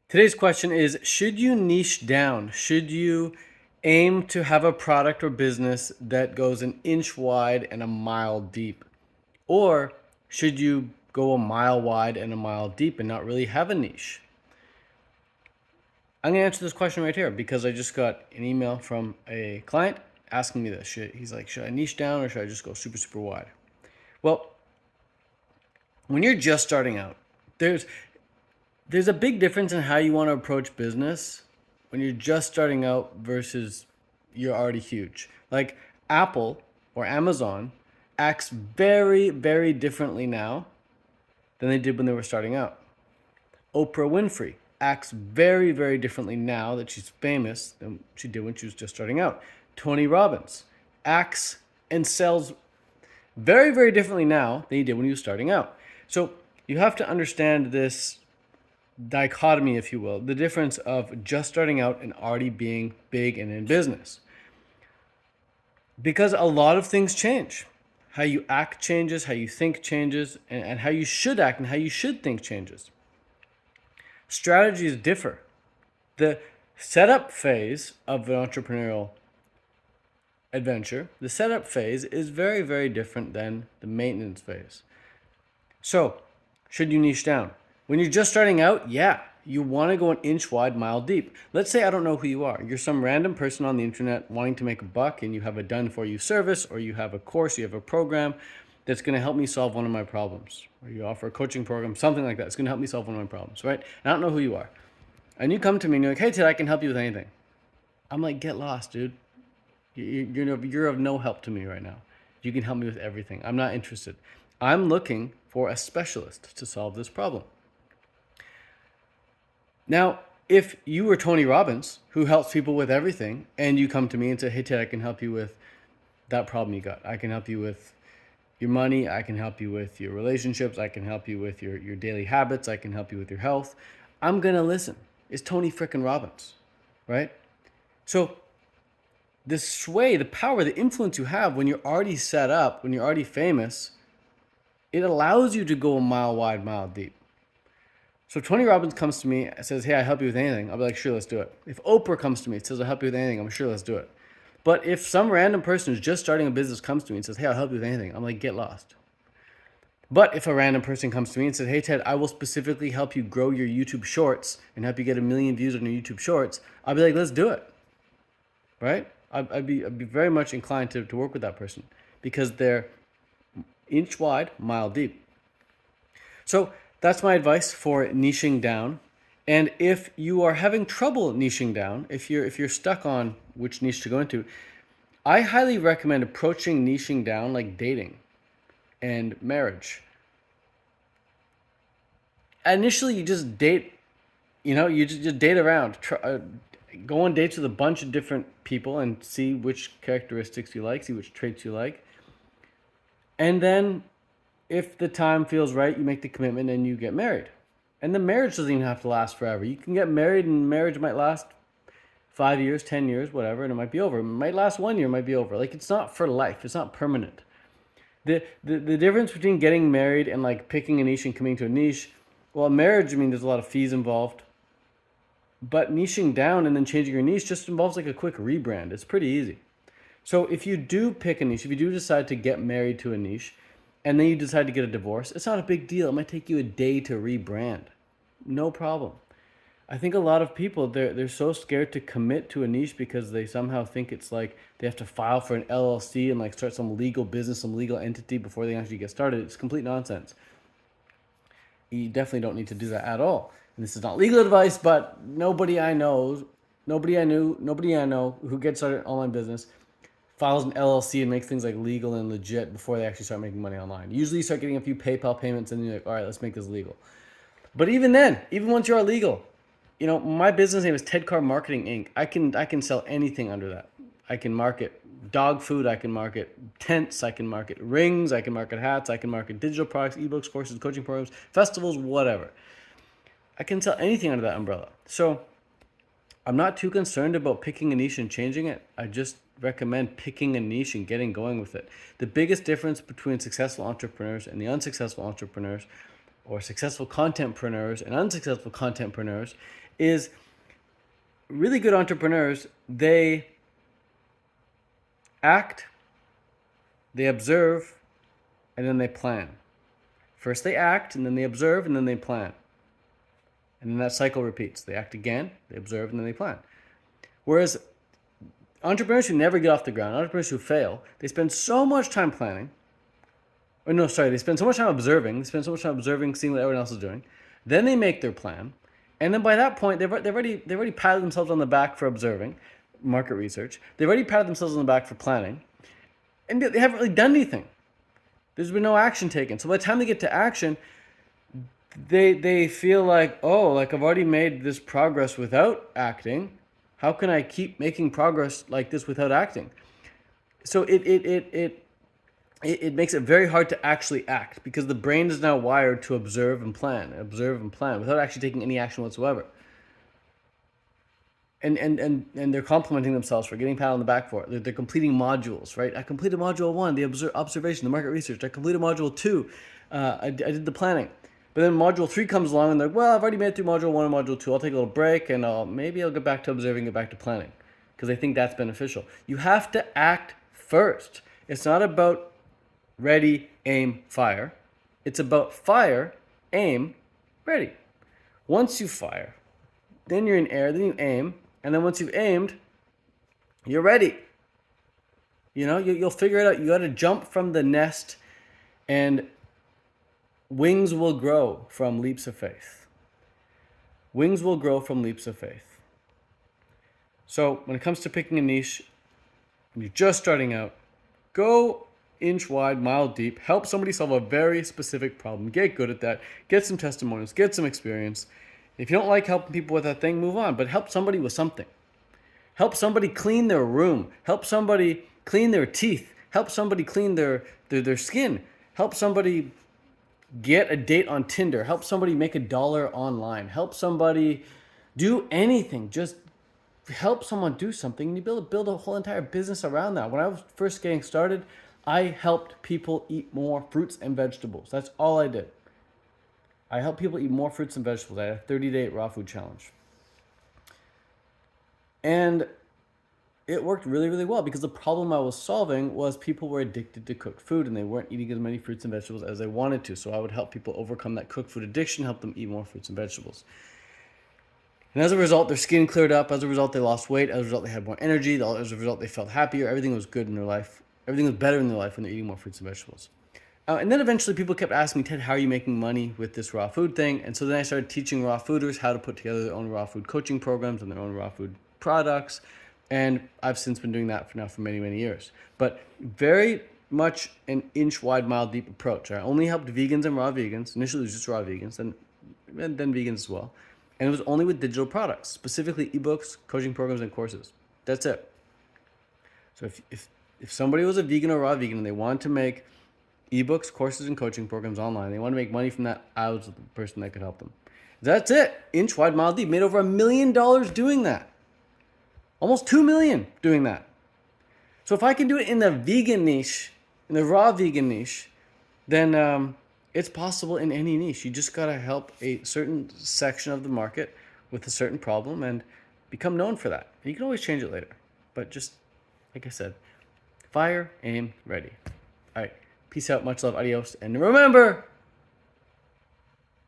Today's question is, should you niche down? Should you aim to have a product or business that goes an inch wide and a mile deep? Or should you go a mile wide and a mile deep and not really have a niche? I'm going to answer this question right here because I just got an email from a client asking me this shit. He's like, should I niche down or should I just go super, super wide? Well, when you're just starting out, there's a big difference in how you want to approach business when you're just starting out versus you're already huge. Like Apple or Amazon acts very, very differently now than they did when they were starting out. Oprah Winfrey acts very, very differently now that she's famous than she did when she was just starting out. Tony Robbins acts and sells very, very differently now than he did when he was starting out. So you have to understand this dichotomy, if you will, the difference of just starting out and already being big and in business. Because a lot of things change. How you act changes, how you think changes, and how you should act and how you should think changes. Strategies differ. The setup phase of an entrepreneurial adventure, the setup phase is very, very different than the maintenance phase. So, should you niche down? When you're just starting out, yeah, you want to go an inch wide, mile deep. Let's say I don't know who you are. You're some random person on the internet wanting to make a buck and you have a done for you service or you have a course, you have a program that's going to help me solve one of my problems. Or you offer a coaching program, something like that. It's going to help me solve one of my problems, right? And I don't know who you are. And you come to me and you're like, hey, Ted, I can help you with anything. I'm like, get lost, dude. You're of no help to me right now. You can help me with everything. I'm not interested. I'm looking for a specialist to solve this problem. Now, if you were Tony Robbins, who helps people with everything, and you come to me and say, hey, Ted, I can help you with that problem you got. I can help you with your money. I can help you with your relationships. I can help you with your daily habits. I can help you with your health. I'm going to listen. It's Tony frickin' Robbins, right? So the sway, the power, the influence you have when you're already set up, when you're already famous, it allows you to go a mile wide, mile deep. So if Tony Robbins comes to me and says, hey, I help you with anything, I'll be like, sure, let's do it. If Oprah comes to me and says, I'll help you with anything, I'm sure, let's do it. But if some random person who's just starting a business comes to me and says, hey, I'll help you with anything, I'm like, get lost. But if a random person comes to me and says, hey, Ted, I will specifically help you grow your YouTube shorts and help you get 1 million views on your YouTube shorts, I'll be like, let's do it. Right? I'd be very much inclined to work with that person because they're inch wide, mile deep. So that's my advice for niching down. And if you are having trouble niching down, if you're stuck on which niche to go into, I highly recommend approaching niching down like dating and marriage. Initially, you just date, you just date around. Go on dates with a bunch of different people and see which characteristics you like, see which traits you like. And then if the time feels right, you make the commitment and you get married. And the marriage doesn't even have to last forever. You can get married and marriage might last 5 years, 10 years, whatever, and it might be over. It might last 1 year, it might be over. Like, it's not for life. It's not permanent. The difference between getting married and like picking a niche and committing to a niche, well, marriage, I mean, there's a lot of fees involved. But niching down and then changing your niche just involves like a quick rebrand. It's pretty easy. So if you do pick a niche, if you do decide to get married to a niche, and then you decide to get a divorce, it's not a big deal. It might take you a day to rebrand. No problem. I think a lot of people, they're so scared to commit to a niche because they somehow think it's like they have to file for an LLC and like start some legal business, some legal entity before they actually get started. It's complete nonsense. You definitely don't need to do that at all. And this is not legal advice, but nobody I know who gets started online business files an LLC and makes things like legal and legit before they actually start making money online. Usually you start getting a few PayPal payments and you're like, all right, let's make this legal. But even then, even once you're legal, my business name is Ted Car Marketing Inc. I can sell anything under that. I can market dog food, I can market tents, I can market rings, I can market hats, I can market digital products, ebooks, courses, coaching programs, festivals, whatever. I can sell anything under that umbrella. So I'm not too concerned about picking a niche and changing it. I just recommend picking a niche and getting going with it. The biggest difference between successful entrepreneurs and the unsuccessful entrepreneurs or successful contentpreneurs and unsuccessful contentpreneurs is really good entrepreneurs, they act, they observe, and then they plan. First they act, and then they observe, and then they plan. And then that cycle repeats. They act again, they observe, and then they plan. Whereas entrepreneurs who never get off the ground, entrepreneurs who fail, they spend so much time planning. They spend so much time observing. They spend so much time observing, seeing what everyone else is doing. Then they make their plan. And then by that point, they've already patted themselves on the back for observing market research. They've already patted themselves on the back for planning. And they haven't really done anything. There's been no action taken. So by the time they get to action, they feel like, oh, like I've already made this progress without acting. How can I keep making progress like this without acting? So it makes it very hard to actually act because the brain is now wired to observe and plan without actually taking any action whatsoever. And they're complimenting themselves for getting pat on the back for it. They're completing modules, right? I completed module 1, the observation, the market research. I completed module 2, I did the planning. But then module 3 comes along and they're like, well, I've already made it through module 1 and module 2. I'll take a little break and maybe I'll get back to observing, get back to planning because I think that's beneficial. You have to act first. It's not about ready, aim, fire. It's about fire, aim, ready. Once you fire, then you're in air, then you aim, and then once you've aimed, you're ready. You know, you'll figure it out. You got to jump from the nest, and wings will grow from leaps of faith. Wings will grow from leaps of faith. So when it comes to picking a niche, when you're just starting out, go inch wide, mile deep, help somebody solve a very specific problem. Get good at that. Get some testimonials, get some experience. If you don't like helping people with that thing, move on, but help somebody with something. Help somebody clean their room. Help somebody clean their teeth. Help somebody clean their skin. Help somebody get a date on Tinder. Help somebody make $1 online. Help somebody do anything. Just help someone do something, and you build a whole entire business around that. When I was first getting started, I helped people eat more fruits and vegetables. That's all I did. I help people eat more fruits and vegetables. I had a 30-day raw food challenge. And it worked really, really well because the problem I was solving was people were addicted to cooked food and they weren't eating as many fruits and vegetables as they wanted to. So I would help people overcome that cooked food addiction, help them eat more fruits and vegetables. And as a result, their skin cleared up. As a result, they lost weight. As a result, they had more energy. As a result, they felt happier. Everything was good in their life. Everything was better in their life when they're eating more fruits and vegetables. And then eventually people kept asking me, Ted, how are you making money with this raw food thing? And so then I started teaching raw fooders how to put together their own raw food coaching programs and their own raw food products. And I've since been doing that for many, many years. But very much an inch wide, mile deep approach. I only helped vegans and raw vegans. Initially it was just raw vegans and then vegans as well. And it was only with digital products, specifically ebooks, coaching programs, and courses. That's it. So if somebody was a vegan or raw vegan and they wanted to make ebooks, courses, and coaching programs online, they want to make money from that, I was the person that could help them. That's it. Inch wide, mile deep. Made over $1 million doing that. Almost 2 million doing that. So if I can do it in the vegan niche, in the raw vegan niche, then it's possible in any niche. You just got to help a certain section of the market with a certain problem and become known for that. And you can always change it later. But just, like I said, fire, aim, ready. All right. Peace out. Much love. Adios. And remember,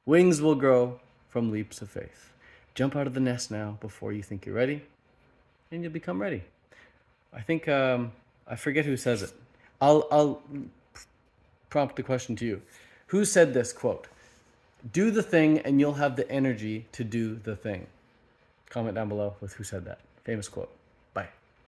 wings will grow from leaps of faith. Jump out of the nest now before you think you're ready, and you'll become ready. I think, I forget who says it. I'll prompt the question to you. Who said this quote? Do the thing and you'll have the energy to do the thing. Comment down below with who said that. Famous quote.